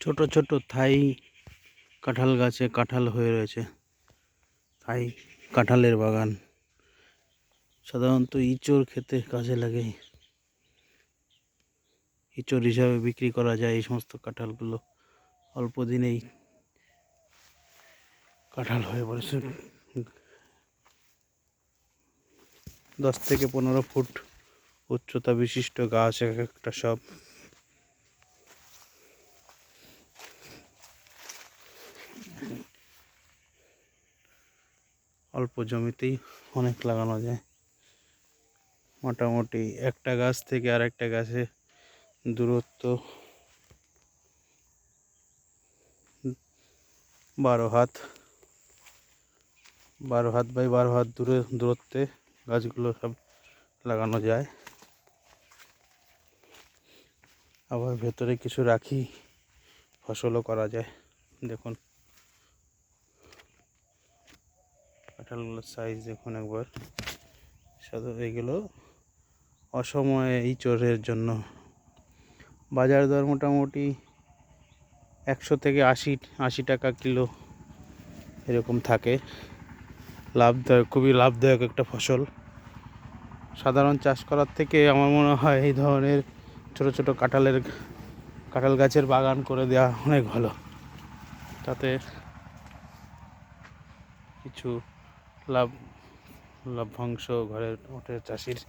ছোট ছোট থাই কাঁঠাল গাছে কাঁঠাল হয়ে রয়েছে। থাই কাঁঠালের বাগান সাধারণত ইঁচড় খেতে কাজে লাগে। ইঁচড় হিসাবে বিক্রি করা যায় এই সমস্ত কাঁঠালগুলো। অল্প দিনেই কাঁঠাল হয়ে পড়েছে। 10 থেকে 15 ফুট উচ্চতা বিশিষ্ট গাছ এক একটা সব। অল্প জমিতেই অনেক লাগানো যায়। মোটামুটি একটা গাছ থেকে আরেকটা গাছে দূরত্ব 12 হাত বাই 12 হাত দূরত্বে গাছগুলো সব লাগানো যায়। আবার ভেতরে কিছু রাখি ফসলও করা যায়। দেখুন কাঁঠালগুলোর সাইজ দেখুন একবার। এগুলো অসময়ে ইঁচড়ের জন্য বাজার দর মোটামুটি 100 থেকে 80 টাকা কিলো এরকম থাকে। লাভদায়ক, খুবই লাভদায়ক একটা ফসল। সাধারণ চাষ করার থেকে আমার মনে হয় এই ধরনের ছোট ছোট কাঁঠাল গাছের বাগান করে দেওয়া অনেক ভালো। তাতে কিছু লভ্যাংশ ঘরে ওঠে চাষির।